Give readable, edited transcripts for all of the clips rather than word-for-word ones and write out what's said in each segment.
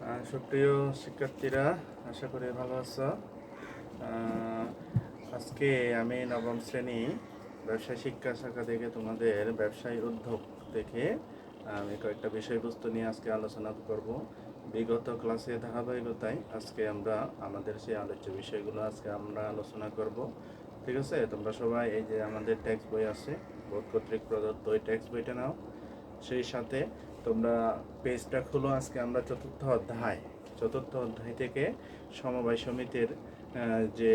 সুপ্রিয় শিক্ষার্থীরা, আশা করি ভালো আছো। আজকে আমি নবম শ্রেণী ব্যবসায় শিক্ষা শাখা থেকে তোমাদের ব্যবসায়ী উদ্যোগ থেকে আমি কয়েকটা বিষয়বস্তু নিয়ে আজকে আলোচনা করব। বিগত ক্লাসে ধারাবাহিকতায় আজকে আমরা আমাদের সেই আলোচ্য বিষয়গুলো আজকে আমরা আলোচনা করব। ঠিক আছে, তোমরা সবাই এই যে আমাদের টেক্সট বই আছে, বোর্ড কর্তৃক প্রদত্ত ওই টেক্সট বইটা নাও। সেই সাথে তোমরা পেজটা খুলো। আজকে আমরা চতুর্থ অধ্যায় থেকে সমবায় সমিতির যে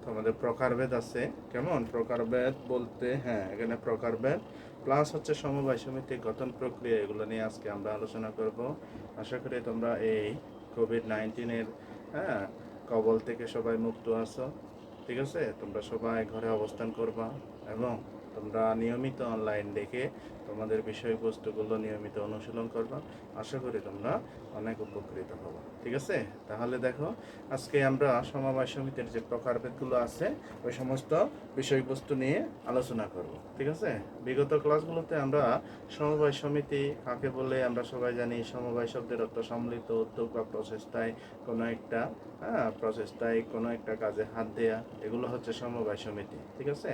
তোমাদের প্রকারভেদ আছে, কেমন প্রকারভেদ বলতে, হ্যাঁ এখানে প্রকারভেদ প্লাস হচ্ছে সমবায় সমিতির গঠন প্রক্রিয়া, এগুলো নিয়ে আজকে আমরা আলোচনা করব। আশা করি তোমরা এই কোভিড-19 কবল থেকে সবাই মুক্ত আছো। ঠিক আছে, তোমরা সবাই ঘরে অবস্থান করবা এবং তোমরা নিয়মিত অনলাইন দেখে তোমাদের বিষয়বস্তুগুলো নিয়মিত অনুশীলন করবা। আশা করি তোমরা অনেক উপকৃত হবো। ঠিক আছে, তাহলে দেখো আজকে আমরা সমবায় সমিতির যে প্রকারভেদগুলো আছে ওই সমস্ত বিষয়বস্তু নিয়ে আলোচনা করব। ঠিক আছে, বিগত ক্লাসগুলোতে আমরা সমবায় সমিতি কাকে বলে আমরা সবাই জানি। সমবায় শব্দের অর্থ সম্মিলিত উদ্যোগ বা প্রচেষ্টায় কোনো একটা কাজে হাত দেয়া, এগুলো হচ্ছে সমবায় সমিতি। ঠিক আছে,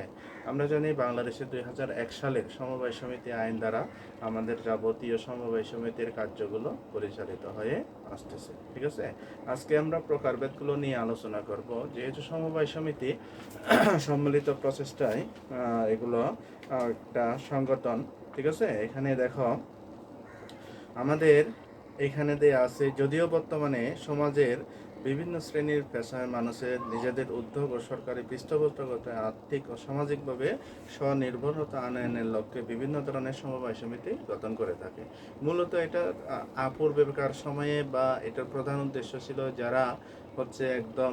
আমরা জানি বাংলাদেশে 2001 সালের সমবায় সমিতি আইন দ্বারা আমাদের যাবতীয় সমবায় সমিতির কার্যগুলো পরিচালিত হয়ে আসতেছে। ঠিক আছে, আজকে আমরা প্রকারভেদগুলো নিয়ে আলোচনা করব। যেহেতু সমবায় সমিতি সম্মিলিত প্রচেষ্টায় এগুলো একটা সংগঠন। ঠিক আছে, এখানে দেখো আমাদের এখানে দেয়া আছে, যদিও বর্তমানে সমাজের বিভিন্ন শ্রেণীর পেশার মানুষের নিজেদের উদ্যোগ ও সরকারি পৃষ্ঠপোষকতায় আর্থিক ও সামাজিকভাবে স্বনির্ভরতা আনয়নের লক্ষ্যে বিভিন্ন ধরনের সমবায় সমিতি গঠন করে থাকে। মূলত এটা পূর্বেকার সময়ে বা এটার প্রধান উদ্দেশ্য ছিল যারা হচ্ছে একদম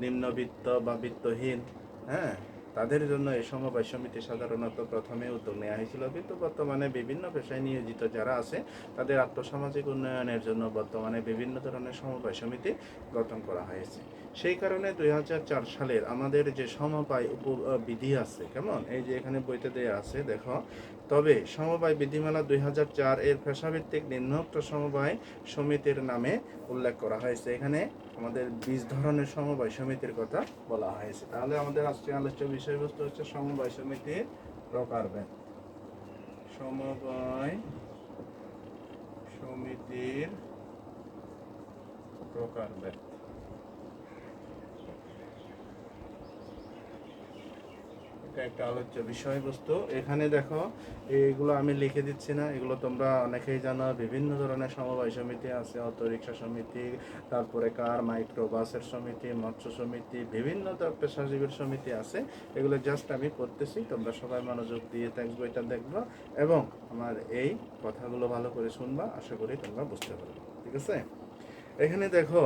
নিম্নবিত্ত বা বিত্তহীন, হ্যাঁ, তাদের জন্য এই সমবায় সমিতি সাধারণত প্রথমে উদ্যোগ নেওয়া হয়েছিল। কিন্তু বর্তমানে বিভিন্ন পেশায় নিয়োজিত যারা আছে তাদের আর্থসামাজিক উন্নয়নের জন্য বর্তমানে বিভিন্ন ধরনের সমবায় সমিতি গঠন করা হয়েছে। সেই কারণে 2004 সালের আমাদের যে সমবায় বিধি আছে, কেমন এই যে এখানে বইতে দেয়া আছে দেখো, তবে সমবায় বিধিমালা 2004 এর পেশাভিত্তিক নিম্নোক্ত সমবায় সমিতির নামে উল্লেখ করা হয়েছে। এখানে আমাদের 20 ধরনের সমবায় সমিতির কথা বলা হয়েছে। তাহলে আমাদের আজকে আলোচ্য বিষয়বস্তু হচ্ছে সমবায় সমিতির প্রকারভেদ। সমবায় সমিতির প্রকারভেদ, এটা একটা আলোচ্য বিষয়বস্তু। এখানে দেখো এইগুলো আমি লিখে দিচ্ছি না, এগুলো তোমরা অনেকেই জানো। বিভিন্ন ধরনের সমবায় সমিতি আছে, অটোরিকশা সমিতি, তারপরে কার মাইক্রো বাসের সমিতি, মৎস্য সমিতি, বিভিন্ন পেশাজীবীর সমিতি আছে। এগুলো জাস্ট আমি পড়তেছি, তোমরা সবাই মনোযোগ দিয়ে টেক্সট বইটা দেখবা এবং আমার এই কথাগুলো ভালো করে শুনবা। আশা করি তোমরা বুঝতে পারবে। ঠিক আছে, এখানে দেখো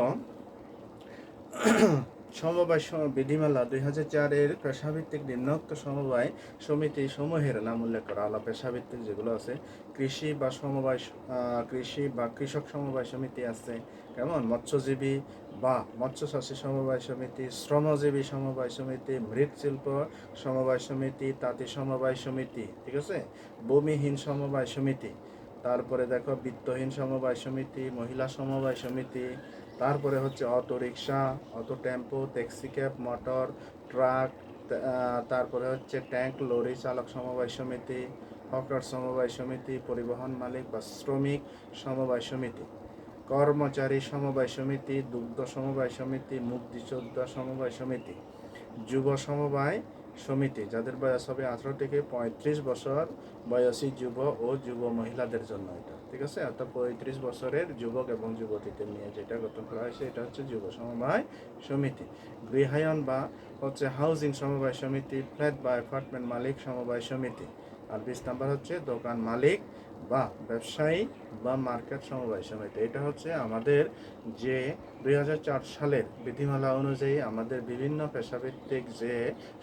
সমবায় বিধিমালা 2004 এর পেশাভিত্তিক নিম্নোক্ত সমবায় সমিতি সমূহের নাম উল্লেখ করা হলো। পেশাভিত্তিক যেগুলো আছে, কৃষি বা কৃষক সমবায় সমিতি আছে, কেমন মৎস্যজীবী বা মৎস্যচাষী সমবায় সমিতি, শ্রমজীবী সমবায় সমিতি, মৃৎশিল্প সমবায় সমিতি, তাঁতি সমবায় সমিতি, ঠিক আছে, ভূমিহীন সমবায় সমিতি, তারপরে দেখো বিত্তহীন সমবায় সমিতি, মহিলা সমবায় সমিতি, তারপরে হচ্ছে auto rickshaw, auto tempo, taxi cab, motor, truck, তারপরে হচ্ছে ট্যাঙ্ক লরি চালক সমবায় সমিতি, হকার সমবায় সমিতি, পরিবহন মালিক বা শ্রমিক সমবায় সমিতি, কর্মচারী সমবায় সমিতি, দুগ্ধ সমবায় সমিতি, মুক্তিযোদ্ধা সমবায় সমিতি, যুব সমবায় সমিতি যাদের বয়স হবে 18 থেকে 35 বছর বয়সী যুব ও যুব মহিলাদের জন্য এটা। ঠিক আছে, অর্থাৎ 35 বছরের যুবক এবং যুবতীদের নিয়ে যেটা গঠন করা হয়েছে এটা হচ্ছে যুব সমবায় সমিতি। গৃহায়ন বা হচ্ছে হাউজিং সমবায় সমিতি, ফ্ল্যাট বা অ্যাপার্টমেন্ট মালিক সমবায় সমিতি। আর 20 নাম্বার হচ্ছে দোকান মালিক বা ব্যবসায়ী বা মার্কেট সমবায় সমিতি। এটা হচ্ছে আমাদের যে 2004 সালের বিধিমালা অনুযায়ী আমাদের বিভিন্ন পেশাভিত্তিক যে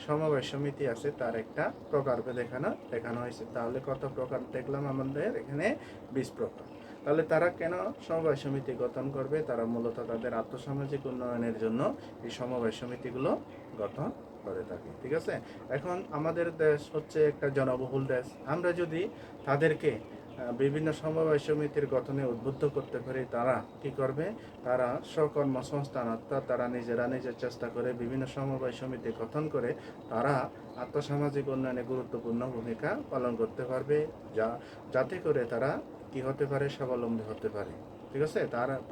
সমবায় সমিতি আছে তার একটা প্রকারভেদ এখানে দেখানো হয়েছে। তাহলে কত প্রকার দেখলাম আমাদের এখানে? 20 প্রকার। তাহলে তারা কেন সমবায় সমিতি গঠন করবে? তারা মূলত তাদের আর্থসামাজিক উন্নয়নের জন্য এই সমবায় সমিতিগুলো গঠন করে থাকে। ঠিক আছে, এখন আমাদের দেশ হচ্ছে একটা জনবহুল দেশ। আমরা যদি তাদেরকে বিভিন্ন সমবায় সমিতির গঠনে উদ্বুদ্ধ করতে পারে, তারা কি করবে, তারা স্বকর্মসংস্থান অর্থাৎ তারা নিজের চেষ্টা করে বিভিন্ন সমবায় সমিতি গঠন করে তারা আর্থসামাজিক উন্নয়নে গুরুত্বপূর্ণ ভূমিকা পালন করতে পারবে, যাতে করে তারা কি হতে পারে, স্বাবলম্বী হতে পারে। ঠিক আছে,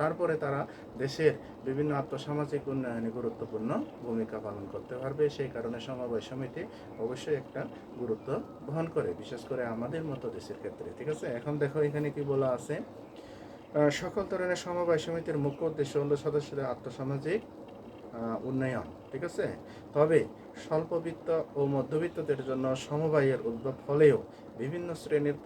তারপরে তারা দেশের বিভিন্ন আর্থসামাজিক উন্নয়নে গুরুত্বপূর্ণ ভূমিকা পালন করতে পারবে। সেই কারণে সমবায় সমিতি অবশ্যই একটা গুরুত্ব বহন করে, বিশেষ করে আমাদের মতো দেশের ক্ষেত্রে। ঠিক আছে, এখন দেখো এখানে কি বলা আছে, সকল ধরনের সমবায় সমিতির মুখ্য উদ্দেশ্য হল সদস্যদের আর্থসামাজিক উন্নয়ন। ঠিক আছে, তবে স্বল্পবিত্ত ও মধ্যবিত্তদের জন্য সমবায়ের উদ্ভব হলেও বিভিন্ন শ্রেণীর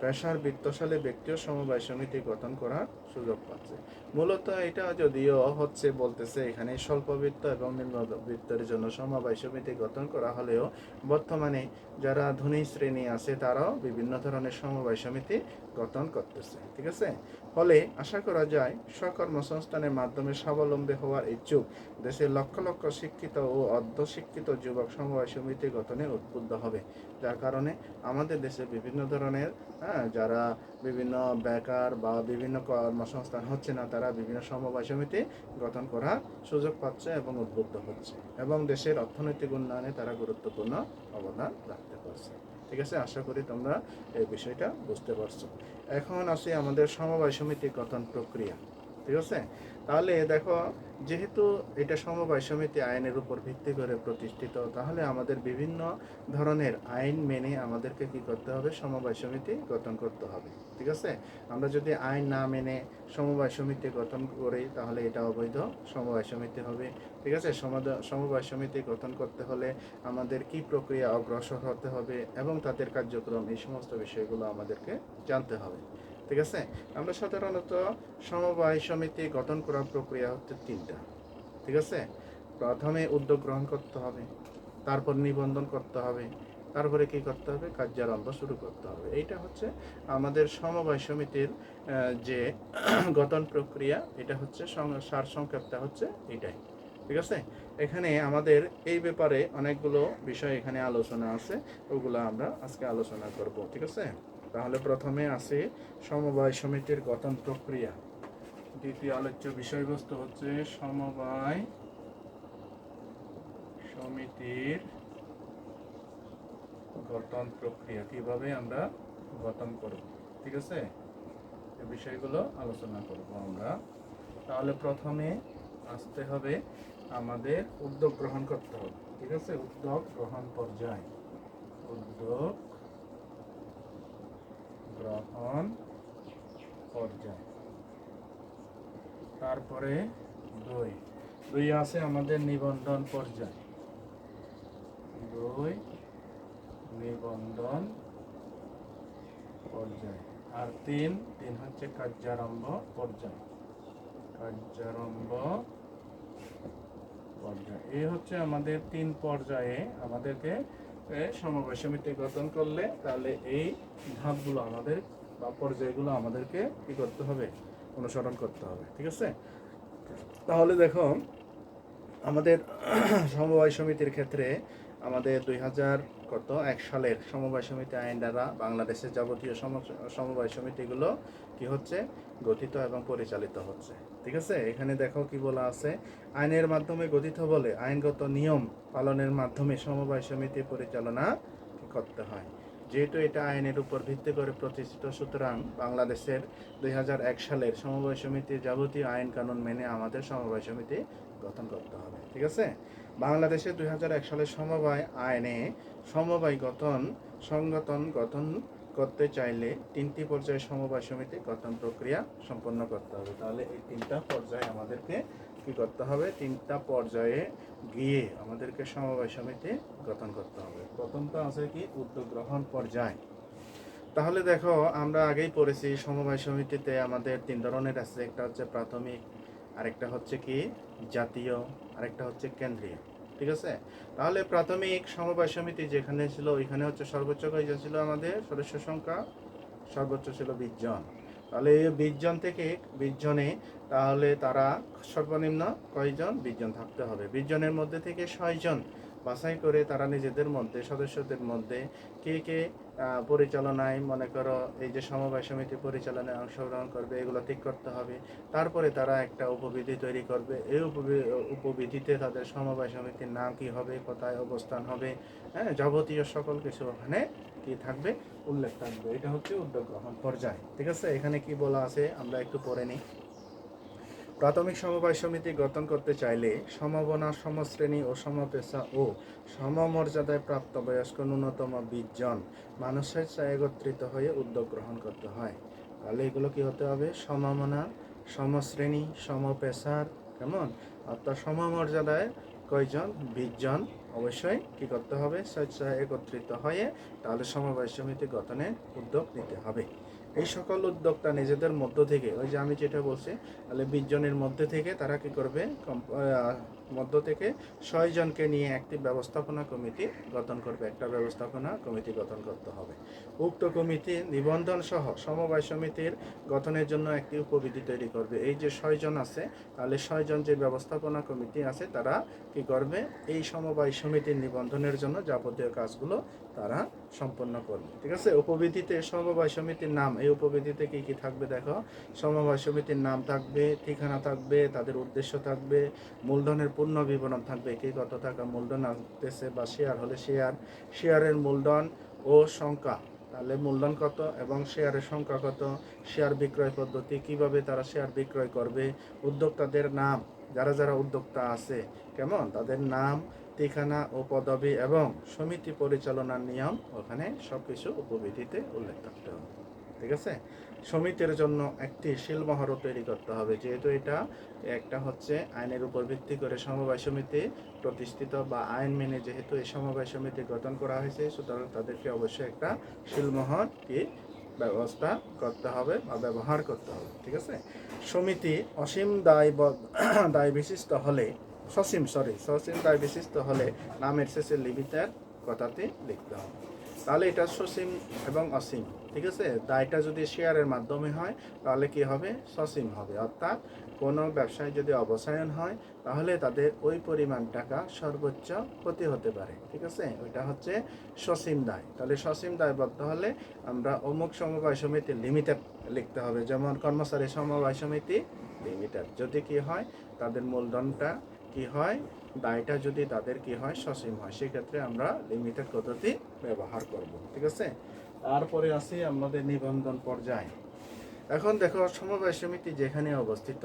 পেশার বিত্তশালী ব্যক্তিও সমবায় সমিতি গঠন করার সুযোগ পাচ্ছে। মূলত এটা যদিও হচ্ছে বলতেছে এখানে স্বল্পবিত্ত এবং নিম্নবিত্তের জন্য সমবায় সমিতি গঠন করা হলেও বর্তমানে যারা ধনী শ্রেণী আছে তারাও বিভিন্ন ধরনের সমবায় সমিতি গঠন করতেছে। ঠিক আছে, ফলে আশা করা যায় স্বকর্মসংস্থানের মাধ্যমে স্বাবলম্বী হওয়ার ইচ্ছুক দেশের লক্ষ লক্ষ শিক্ষিত ও অর্ধশিক্ষিত যুবক সমবায় সমিতি গঠনে উদ্বুদ্ধ হবে, যার কারণে আমাদের দেশে বিভিন্ন ধরনের যারা বিভিন্ন বেকার বা বিভিন্ন কর্মসংস্থান হচ্ছে না, তারা বিভিন্ন সমবায় সমিতি গঠন করার সুযোগ পাচ্ছে এবং উদ্বুদ্ধ হচ্ছে, এবং দেশের অর্থনৈতিক উন্নয়নে তারা গুরুত্বপূর্ণ অবদান রাখতে পারছে। ঠিক আছে, আশা করি তোমরা এই বিষয়টা বুঝতে পারছো। এখন আসি আমাদের সমবায় সমিতি গঠন প্রক্রিয়া। ঠিক আছে, তাহলে দেখো, যেহেতু এটা সমবায় সমিতি আইনের উপর ভিত্তি করে প্রতিষ্ঠিত, তাহলে আমাদের বিভিন্ন ধরনের আইন মেনে আমাদেরকে কি করতে হবে, সমবায় সমিতি গঠন করতে হবে। ঠিক আছে, আমরা যদি আইন না মেনে সমবায় সমিতি গঠন করি তাহলে এটা অবৈধ সমবায় সমিতি হবে। ঠিক আছে, সমবায় সমিতি গঠন করতে হলে আমাদের কি প্রক্রিয়া অগ্রসর হতে হবে এবং তাদের কার্যক্রম, এই সমস্ত বিষয়গুলো আমাদেরকে জানতে হবে। ঠিক আছে, আমরা সাধারণত সমবায় সমিতি গঠন করার প্রক্রিয়া হচ্ছে তিনটা। ঠিক আছে, প্রথমে উদ্যোগ গ্রহণ করতে হবে, তারপর নিবন্ধন করতে হবে, তারপরে কি করতে হবে, কার্যারম্ভ শুরু করতে হবে। এইটা হচ্ছে আমাদের সমবায় সমিতির যে গঠন প্রক্রিয়া, এটা হচ্ছে সার সংক্ষেপটা হচ্ছে এটাই। ঠিক আছে, এখানে আমাদের এই ব্যাপারে অনেকগুলো বিষয় এখানে আলোচনা আছে, ওগুলো আমরা আজকে আলোচনা করব। ঠিক আছে, তাহলে প্রথমে আছে সমবায় সমিতির গঠন প্রক্রিয়া। দ্বিতীয় আলোচ্য বিষয়বস্তু হচ্ছে সমবায় সমিতির গঠন প্রক্রিয়া, কিভাবে আমরা গঠন করব। ঠিক আছে, এই বিষয়গুলো আলোচনা করব আমরা। তাহলে প্রথমে আসতে হবে আমাদের উদ্যোগ গ্রহণ করতে হবে। ঠিক আছে, উদ্যোগ গ্রহণ পর্যায়, উদ্যোগ গ্রহণ পর্যায়। তারপরে দুই আছে আমাদের নিবন্ধন পর্যায়, নিবন্ধন পর্যায়। আর তিন হচ্ছে কার্যারম্ভ পর্যায়, এই হচ্ছে আমাদের তিন পর্যায়ে আমাদেরকে সমবায় সমিতি গঠন করলে তাহলে এই ধাপগুলো আমাদের বা পর্যায়গুলো আমাদেরকে কি করতে হবে, অনুসরণ করতে হবে। ঠিক আছে, তাহলে দেখো আমাদের সমবায় সমিতির ক্ষেত্রে আমাদের 2001 সালের সমবায় সমিতি আইন দ্বারা বাংলাদেশের যাবতীয় সমবায় সমিতিগুলো কি হচ্ছে, গঠিত এবং পরিচালিত হচ্ছে। ঠিক আছে, এখানে দেখো কি বলা আছে, আইনের মাধ্যমে গঠিত বলে আইনগত নিয়ম পালনের মাধ্যমে সমবায় সমিতি পরিচালনা করতে হয়। যেহেতু এটা আইনের উপর ভিত্তি করে প্রতিষ্ঠিত, সুতরাং বাংলাদেশের 2001 সালের সমবায় সমিতির যাবতীয় আইন কানুন মেনে আমাদের সমবায় সমিতি গঠন করতে হবে। ঠিক আছে, বাংলাদেশে 2001 সালের সমবায় আইনে সমবায় সংগঠন গঠন করতে চাইলে তিনটি পর্যায়ে সমবায় সমিতি গঠন প্রক্রিয়া সম্পন্ন করতে হবে। তাহলে এই তিনটা পর্যায়ে আমাদেরকে কি করতে হবে, তিনটা পর্যায়ে গিয়ে আমাদেরকে সমবায় সমিতি গঠন করতে হবে। প্রথমটা আছে কি, উদ্যোগ গ্রহণ পর্যায়। তাহলে দেখো, আমরা আগেই পড়েছি সমবায় সমিতিতে আমাদের তিন ধরনের আছে, একটা হচ্ছে প্রাথমিক, আরেকটা হচ্ছে কি জাতীয়, আরেকটা হচ্ছে কেন্দ্রীয়। ঠিক আছে, তাহলে প্রাথমিক সমবায় সমিতি যেখানে ছিল ওইখানে হচ্ছে সর্বোচ্চ কয়জন ছিল, আমাদের সদস্য সংখ্যা সর্বোচ্চ ছিল 20 জন। তাহলে 20 জন থেকে 20 জনে তাহলে তারা সর্বনিম্ন কয়জন, 20 জন থাকতে হবে। 20 জনের মধ্যে থেকে 6 জন বাছাই করে তারা নিজেদের মধ্যে সদস্যদের মধ্যে কে কে পরিচালনায় মনে করো এই যে সমবায় সমিতি পরিচালনায় অংশগ্রহণ করবে এগুলো ঠিক করতে হবে। তারপরে তারা একটা উপবিধি তৈরি করবে। এই উপবিধিতে তাদের সমবায় সমিতির নাম কি হবে, কোথায় অবস্থান হবে, হ্যাঁ, যাবতীয় সকল কিছু ওখানে কি থাকবে, উল্লেখ থাকবে। এটা হচ্ছে উদ্যোগ গ্রহণ পর্যায়। ঠিক আছে, এখানে কি বলা আছে আমরা একটু পড়ে নিই। প্রাথমিক সমবায় সমিতি গঠন করতে চাইলে সমবনা, সমশ্রেণী ও সমপেশা ও সমমর্যাদায় প্রাপ্তবয়স্ক ন্যূনতম 20 জন মানুষের একত্রিত হয়ে উদ্যোগ গ্রহণ করতে হয়। তাহলে এগুলো কি হতে হবে? সমমনা, সমশ্রেণী, সমপেশার, কেমন, অর্থাৎ সমমর্যাদায় কয়জন? 20 জন অবশ্যই কি করতে হবে? স্বেচ্ছায় একত্রিত হয়ে তাহলে সমবায় সমিতি গঠনের উদ্যোগ নিতে হবে। এই সকল উদ্যোক্তা নিজেদের মধ্য থেকে, ওই যে আমি যেটা বলছি, তাহলে 20 জনের মধ্যে থেকে তারা কি করবে? মধ্য থেকে 6 জনকে নিয়ে একটি ব্যবস্থাপনা কমিটি গঠন করবে, একটা ব্যবস্থাপনা কমিটি গঠন করতে হবে। উক্ত কমিটি নিবন্ধন সহ সমবায় সমিতির গঠনের জন্য একটি উপবিধি তৈরি করবে। এই যে 6 জন আছে, তাহলে 6 জন যে ব্যবস্থাপনা কমিটি আছে তারা কি করবে? এই সমবায় সমিতির নিবন্ধনের জন্য যাবতীয় কাজগুলো তারা সম্পন্ন করবে। ঠিক আছে, উপবিধিতে সমবায় সমিতির নাম, এই উপবিধিতে কি কি থাকবে দেখো। সমবায় সমিতির নাম থাকবে, ঠিকানা থাকবে, তাদের উদ্দেশ্য থাকবে, মূলধনের পূর্ণ বিবরণ থাকবে, কি কত টাকা মূলধন আসতেছে, বা শেয়ার হলে শেয়ারের মূলধন ও সংখ্যা, তাহলে মূলধন কত এবং শেয়ারের সংখ্যা কত, শেয়ার বিক্রয় পদ্ধতি, কিভাবে তারা শেয়ার বিক্রয় করবে, উদ্যোক্তাদের নাম, যারা যারা উদ্যোক্তা আছে, কেমন, তাদের নাম, ঠিকানা ও পদবি এবং সমিতি পরিচালনার নিয়ম, ওখানে সবকিছু উপবিধিতে উল্লেখ থাকতে হবে। ঠিক আছে, সমিতির জন্য একটি শিলমোহরও তৈরি করতে হবে, যেহেতু এটা একটা হচ্ছে আইনের উপর ভিত্তি করে সমবায় সমিতি প্রতিষ্ঠিত, বা আইন মেনে যেহেতু এই সমবায় সমিতি গঠন করা হয়েছে, সুতরাং তাদেরকে অবশ্যই একটা শিলমোহর কি ব্যবস্থা করতে হবে বা ব্যবহার করতে হবে। ঠিক আছে, সমিতি অসীম দায় বিশিষ্ট হলে, সসীম দায় বিশিষ্ট হলে নামের শেষে লিমিটেড কথাতে লিখতে হবে। তাহলে এটা সসীম এবং অসীম। ঠিক আছে, দায়টা যদি শেয়ারের মাধ্যমে হয় তাহলে কি হবে? সসীম হবে, অর্থাৎ কোনো ব্যবসায় যদি অবসায়ন হয় তাহলে তাদের ওই পরিমাণ টাকা সর্বোচ্চ ক্ষতি হতে পারে। ঠিক আছে, ওইটা হচ্ছে সসীম দায়। তাহলে সসীম দায়বদ্ধ হলে আমরা অমুক সমবায় সমিতি লিমিটেড লিখতে হবে, যেমন কর্মচারী সমবায় সমিতি লিমিটেড। যদি কি হয়, তাদের মূলধনটা কি হয়, দায়টা যদি তাদের কি হয়, সসীম হয়, সেক্ষেত্রে আমরা লিমিটেড পদ্ধতি ব্যবহার করব। ঠিক আছে, তারপরে আসি আমাদের নিবন্ধন পর্যায়ে। এখন দেখো, সমবায় সমিতি যেখানে অবস্থিত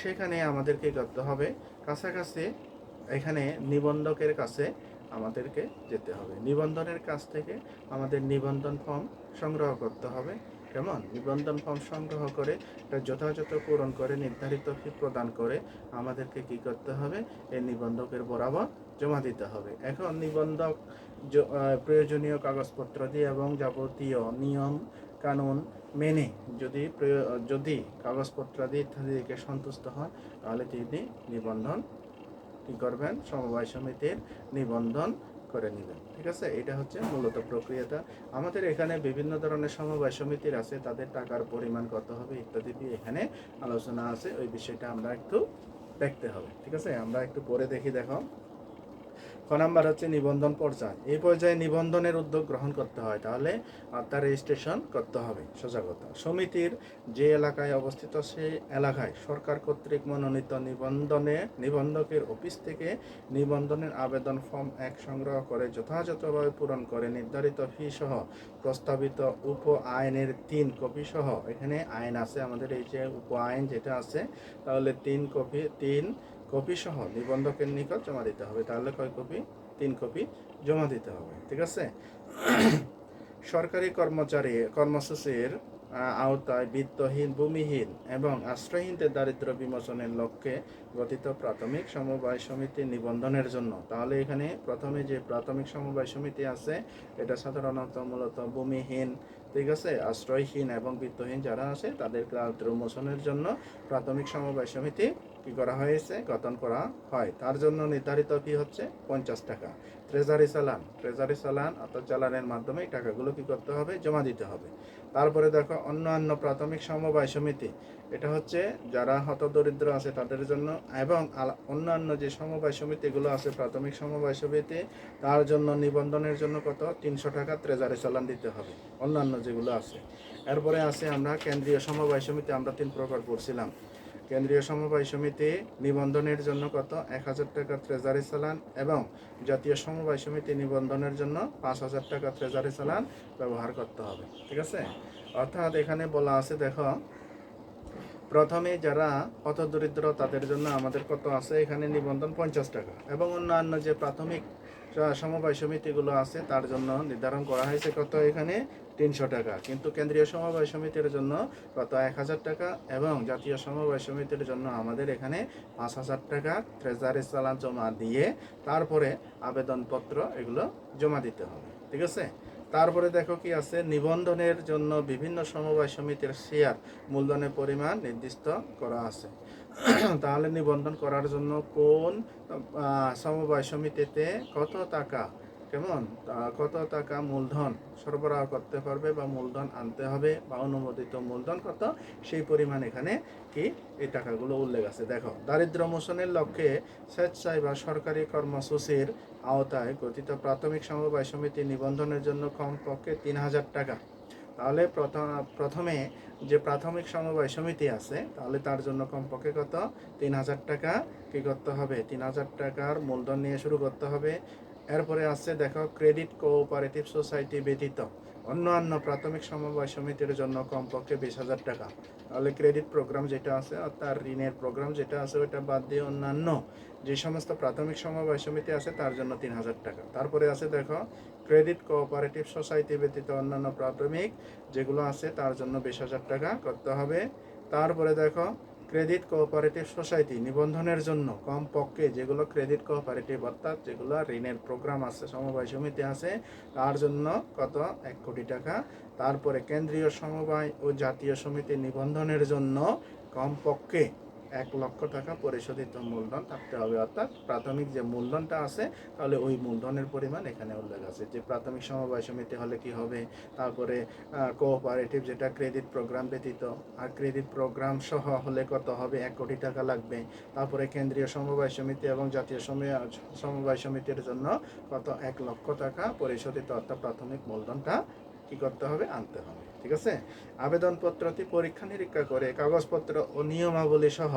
সেখানে আমাদেরকে করতে হবে কাছাকাছি, এখানে নিবন্ধকের কাছে আমাদেরকে যেতে হবে। নিবন্ধনের কাছ থেকে আমাদের নিবন্ধন ফর্ম সংগ্রহ করতে হবে। কেমন, নিবন্ধন ফর্ম সংগ্রহ করে এটা যথাযথ পূরণ করে নির্ধারিত ফি প্রদান করে আমাদেরকে কি করতে হবে? এই নিবন্ধকের বরাবর জমা দিতে হবে। এখন নিবন্ধক প্রয়োজনীয় কাগজপত্র দিয়ে এবং যাবতীয় নিয়ম কানুন মেনে যদি কাগজপত্রাদি ইত্যাদিকে সন্তুষ্ট হন, তাহলে তিনি নিবন্ধন কি করবেন? সমবায় সমিতির নিবন্ধন করে নেবেন। ঠিক আছে, এটা হচ্ছে মূলত প্রক্রিয়াটা। আমাদের এখানে বিভিন্ন ধরনের সমবায় সমিতির আছে, তাদের টাকার পরিমাণ কত হবে ইত্যাদি এখানে আলোচনা আছে, ওই বিষয়টা আমরা একটু দেখতে হবে। ঠিক আছে, আমরা একটু পরে দেখি। দেখো, ক নাম্বার হচ্ছে নিবন্ধন পর্যায়। এই পর্যায়ে নিবন্ধনের উদ্যোগ গ্রহণ করতে হয়, তাহলে তার রেজিস্ট্রেশন করতে হবে। সোজা কথা, সমিতির যে এলাকায় অবস্থিত সেই এলাকায় সরকার কর্তৃক মনোনীত নিবন্ধকের অফিস থেকে নিবন্ধনের আবেদন ফর্ম 1 সংগ্রহ করে যথাযথভাবে পূরণ করে নির্ধারিত ফি সহ প্রস্তাবিত উপ আইনের 3 কপি সহ, এখানে আইন আছে আমাদের, এই যে উপ আইন যেটা আছে, তাহলে 3 কপি সহ নিবন্ধকের নিকট জমা দিতে হবে। তাহলে কয় কপি? 3 কপি জমা দিতে হবে। ঠিক আছে, সরকারি কর্মসূচির আওতায় বিত্তহীন, ভূমিহীন এবং আশ্রয়হীনদের দারিদ্র্য বিমোচনের লক্ষ্যে গঠিত প্রাথমিক সমবায় সমিতি নিবন্ধনের জন্য, তাহলে এখানে প্রথমে যে প্রাথমিক সমবায় সমিতি আছে এটা সাধারণত মূলত ভূমিহীন ঠিক আছে। আশ্রয়হীন এবং বিত্তহীন যারা আছে তাদের দারিদ্র্য মোচনের জন্য প্রাথমিক সমবায় সমিতি কি করা হয়েছে, গঠন করা হয়। তার জন্য নির্ধারিত ফি হচ্ছে 50 টাকা। ট্রেজারি চালান অর্থাৎ চালানের মাধ্যমে এই টাকাগুলো কি করতে হবে, জমা দিতে হবে। তারপরে দেখো অন্যান্য প্রাথমিক সমবায় সমিতি, এটা হচ্ছে যারা হতদরিদ্র আছে তাদের জন্য, এবং অন্যান্য যে সমবায় সমিতিগুলো আছে প্রাথমিক সমবায় সমিতি, তার জন্য নিবন্ধনের জন্য কত, 300 টাকা ট্রেজারি চালান দিতে হবে, অন্যান্য যেগুলো আছে। এরপরে আছে আমরা কেন্দ্রীয় সমবায় সমিতি, আমরা 3 প্রকার পড়ছিলাম। কেন্দ্রীয় সমবায় সমিতি নিবন্ধনের জন্য কত, 1000 টাকা ট্রেজারি চালান, এবং জাতীয় সমবায় সমিতি নিবন্ধনের জন্য 5000 টাকা ট্রেজারি চালান ব্যবহার করতে হবে। ঠিক আছে। অর্থাৎ এখানে বলা আছে দেখো, প্রথমে যারা হতদরিদ্র তাদের জন্য আমাদের কত আছে, এখানে নিবন্ধন 50 টাকা, এবং অন্যান্য যে প্রাথমিক সমবায় সমিতিগুলো আছে তার জন্য নির্ধারণ করা হয়েছে কত, এখানে 300 টাকা। কিন্তু কেন্দ্রীয় সমবায় সমিতির জন্য কত, 1000 টাকা, এবং জাতীয় সমবায় সমিতির জন্য আমাদের এখানে 5000 টাকা ট্রেজারি চালান জমা দিয়ে তারপরে আবেদনপত্র এগুলো জমা দিতে হবে। ঠিক আছে। তারপরে দেখো কি আছে, নিবন্ধনের জন্য বিভিন্ন সমবায় সমিতির শেয়ার মূলধনের পরিমাণ নির্দিষ্ট করা আছে। তাহলে নিবন্ধন করার জন্য কোন সমবায় সমিতিতে কত টাকা, কেমন কত টাকা মূলধন সরবরাহ করতে পারবে বা মূলধন আনতে হবে বা অনুমোদিত মূলধন কত, সেই পরিমাণ এখানে কি এই টাকাগুলো উল্লেখ আছে। দেখো, দারিদ্র মোচনের লক্ষ্যে স্বেচ্ছায় বা সরকারি কর্মসূচির আওতায় গঠিত প্রাথমিক সমবায় সমিতি নিবন্ধনের জন্য কমপক্ষে 3000 টাকা। তাহলে প্রথমে যে প্রাথমিক সমবায় সমিতি আছে, তাহলে তার জন্য কমপক্ষে কত, 3000 টাকা কি করতে হবে, 3000 টাকার মূলধন নিয়ে শুরু করতে হবে। এরপরে আছে দেখো, ক্রেডিট কোঅপারেটিভ সোসাইটি ব্যতীত অন্যান্য প্রাথমিক সমবায় সমিতির জন্য কমপক্ষে 20,000 টাকা। তাহলে ক্রেডিট প্রোগ্রাম যেটা আছে অর্থাৎ ঋণের প্রোগ্রাম যেটা আছে ওইটা বাদ দিয়ে অন্যান্য যে সমস্ত প্রাথমিক সমবায় সমিতি আছে তার জন্য 3000 টাকা। তারপরে আছে দেখো, ক্রেডিট কোঅপারেটিভ সোসাইটি ব্যতীত অন্যান্য প্রাথমিক যেগুলো আছে তার জন্য 20,000 টাকা করতে হবে। তারপরে দেখো, ক্রেডিট কোঅপারেটিভ সোসাইটি নিবন্ধনের জন্য কমপক্ষে যেগুলো ক্রেডিট কোঅপারেটিভ অর্থাৎ যেগুলো ঋণের প্রোগ্রাম আছে সমবায় সমিতি আছে তার জন্য কত, 1 কোটি টাকা। তারপরে কেন্দ্রীয় সমবায় ও জাতীয় সমিতি নিবন্ধনের জন্য কমপক্ষে 1 লক্ষ টাকা পরিশোধিত মূলধন থাকতে হবে। অর্থাৎ প্রাথমিক যে মূলধনটা আছে তাহলে ওই মূলধনের পরিমাণ এখানে উল্লেখ আছে, যে প্রাথমিক সমবায় সমিতি হলে কি হবে, তারপরে কোঅপারেটিভ যেটা ক্রেডিট প্রোগ্রাম ব্যতীত, আর ক্রেডিট প্রোগ্রাম সহ হলে কত হবে, 1 কোটি টাকা লাগবে। তারপরে কেন্দ্রীয় সমবায় সমিতি এবং জাতীয় সমবায় সমিতির জন্য কত, 1 লক্ষ টাকা পরিশোধিত, অর্থাৎ প্রাথমিক মূলধনটা কি করতে হবে, আনতে হবে। ঠিক আছে। আবেদনপত্রটি পরীক্ষা নিরীক্ষা করে কাগজপত্র ও নিয়মাবলী সহ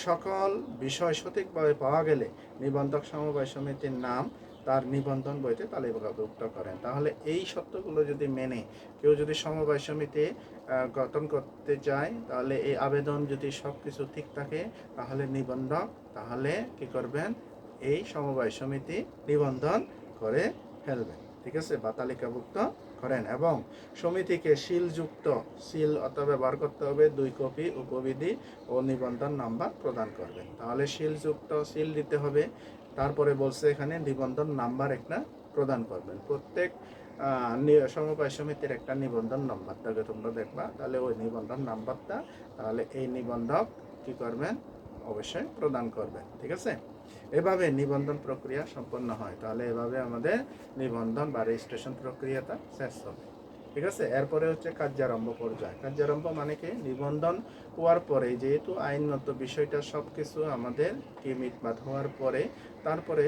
সকল বিষয় সঠিকভাবে পাওয়া গেলে নিবন্ধক সমবায় সমিতির নাম তার নিবন্ধন বইতে তালিকাভুক্ত করেন। তাহলে এই শর্তগুলো যদি মেনে কেউ যদি সমবায় সমিতি গঠন করতে চায়, তাহলে এই আবেদন যদি সব কিছু ঠিক থাকে, তাহলে নিবন্ধক তাহলে কি করবেন, এই সমবায় সমিতি নিবন্ধন করে ফেলবেন। ঠিক আছে, বা তালিকাভুক্ত করেন, এবং সমিতিকে সিল অথবা ব্যবহার করতে হবে 2 কপি উপবিধি ও নিবন্ধন নাম্বার প্রদান করবেন। তাহলে সিল দিতে হবে। তারপরে বলছে এখানে নিবন্ধন নাম্বার একটা প্রদান করবেন। প্রত্যেক সমবায় সমিতির একটা নিবন্ধন নাম্বার থাকে, তোমরা দেখবা। তাহলে ওই নিবন্ধন নাম্বারটা তাহলে এই নিবন্ধক কি করবেন, অবশ্যই প্রদান করবেন। ঠিক আছে। এভাবে নিবন্ধন প্রক্রিয়া সম্পন্ন হয়। তাহলে এভাবে আমাদের নিবন্ধন বা রেজিস্ট্রেশন প্রক্রিয়াটা শেষ হবে। ঠিক আছে। এরপরে হচ্ছে কার্যারম্ভ পর্যায়। কার্যারম্ভ মানে কি, নিবন্ধন হওয়ার পরে যেহেতু আইনত বিষয়টা সব কিছু আমাদের কি মিটমাট হওয়ার পরে তারপরে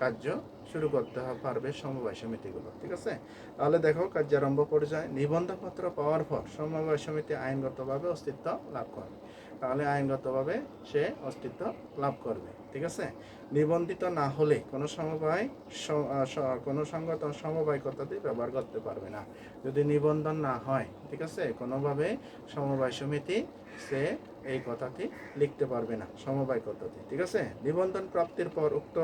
কার্য শুরু করতে পারবে সমবায় সমিতিগুলো। ঠিক আছে। তাহলে দেখো, কার্যারম্ভ পর্যায়ে নিবন্ধনপত্র পাওয়ার পর সমবায় সমিতি আইনগতভাবে অস্তিত্ব লাভ করে। তাহলে আইনগতভাবে সে অস্তিত্ব লাভ করবে। ঠিক আছে। নিবন্ধিত না হলে কোনো সমবায় কোনো সংগঠন সমবায় কথাটি ব্যবহার করতে পারবে না যদি নিবন্ধন না হয়। ঠিক আছে। কোনোভাবে সমবায় সমিতি সে এই কথাটি লিখতে পারবে না, সমবায় কথাটি। ঠিক আছে। নিবন্ধন প্রাপ্তির পর উক্ত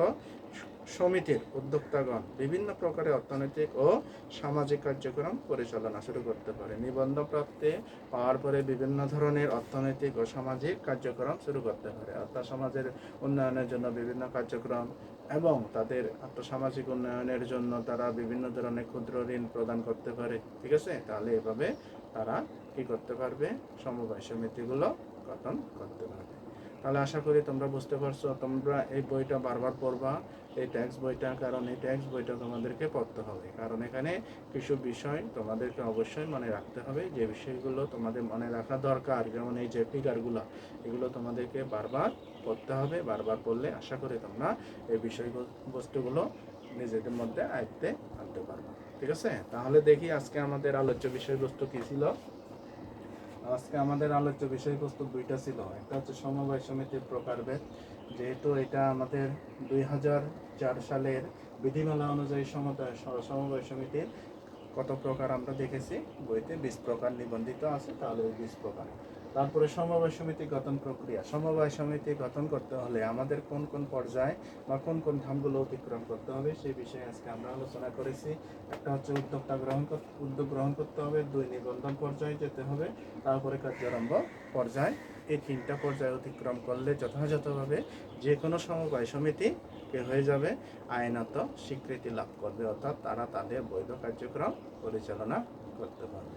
সমিতির উদ্যোক্তাগণ বিভিন্ন প্রকারের অর্থনৈতিক ও সামাজিক কার্যক্রম পরিচালনা শুরু করতে পারে। নিবন্ধন প্রাপ্তি পাওয়ার পরে বিভিন্ন ধরনের অর্থনৈতিক ও সামাজিক কার্যক্রম শুরু করতে পারে, অর্থাৎ সমাজের উন্নয়নের জন্য বিভিন্ন কার্যক্রম এবং তাদের আর্থসামাজিক উন্নয়নের জন্য তারা বিভিন্ন ধরনের ক্ষুদ্র ঋণ প্রদান করতে পারে। ঠিক আছে, তাহলে এভাবে তারা কি করতে পারবে, সমবায় সমিতিগুলো গঠন করতে পারবে। তাহলে আশা করি তোমরা বুঝতে পারছো। তোমরা এই বইটা বারবার পড়বা, এই ট্যাক্স বইটা, কারণ এই ট্যাক্স বইটা তোমাদেরকে পড়তে হবে, কারণ এখানে কিছু বিষয় তোমাদেরকে অবশ্যই মনে রাখতে হবে, যে বিষয়গুলো তোমাদের মনে রাখা দরকার, যেমন এই যে ফিগারগুলো, এগুলো তোমাদেরকে বারবার পড়তে হবে। বারবার পড়লে আশা করি তোমরা এই বিষয়বস্তুগুলো নিজেদের মধ্যে আয়ত্তে আনতে পারবে। ঠিক আছে, তাহলে দেখি আজকে আমাদের আলোচ্য বিষয়বস্তু কী ছিল। আজকে আমাদের আলোচ্য বিষয়বস্তু দুইটা ছিল, একটা হচ্ছে সমবায় সমিতির প্রকারভেদ। যেহেতু এটা আমাদের 2004 সালের বিধিমালা অনুযায়ী সমবায় সমিতির কত প্রকার আমরা দেখেছি, বইতে 20 প্রকার নিবন্ধিত আছে, তাহলে ওই 20 প্রকার। তারপরে সমবায় সমিতি গঠন প্রক্রিয়া। সমবায় সমিতি গঠন করতে হলে আমাদের কোন কোন পর্যায় বা কোন কোন ধাপগুলো অতিক্রম করতে হবে সেই বিষয়ে আজকে আমরা আলোচনা করেছি। একটা হচ্ছে উদ্যোগ গ্রহণ করতে হবে, 2 নিবন্ধন পর্যায়ে যেতে হবে, তারপরে কার্যারম্ভ পর্যায়। এই 3টা পর্যায় অতিক্রম করলে যথাযথভাবে যে কোনো সমবায় সমিতি হয়ে যাবে, আইনত স্বীকৃতি লাভ করবে, অর্থাৎ তারা তাদের বৈধ কার্যক্রম পরিচালনা করতে পারবে।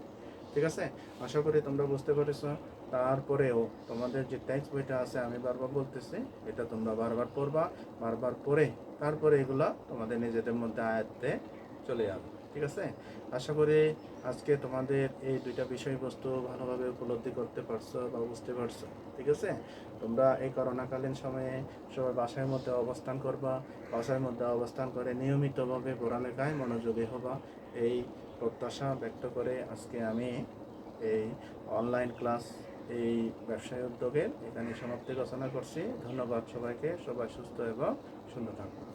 ঠিক আছে, আশা করি তোমরা বুঝতে পেরেছ। তারপরেও তোমাদের যে ট্যাক্স বইটা আছে, আমি বারবার বলতেছি, এটা তোমরা বারবার পড়বা, বারবার পড়ে তারপরে এগুলো তোমাদের নিজেদের মধ্যে আয়ত্তে চলে যাবে। ঠিক আছে, আশা করি আজকে তোমাদের এই দুইটা বিষয়বস্তু ভালোভাবে উপলব্ধি করতে পারছো বা বুঝতে পারছো। ঠিক আছে, তোমরা এই করোনাকালীন সময়ে সবাই বাসার মধ্যে অবস্থান করবা, বাসার মধ্যে অবস্থান করে নিয়মিতভাবে পড়ালেখায় মনোযোগী হবা, এই প্রত্যাশা ব্যক্ত করে আজকে আমি এই অনলাইন ক্লাস, এই ব্যবসায় উদ্যোগের এখানে সমাপ্তি ঘোষণা করছি। ধন্যবাদ সবাইকে, সবাই সুস্থ এবং সুন্দর থাকুন।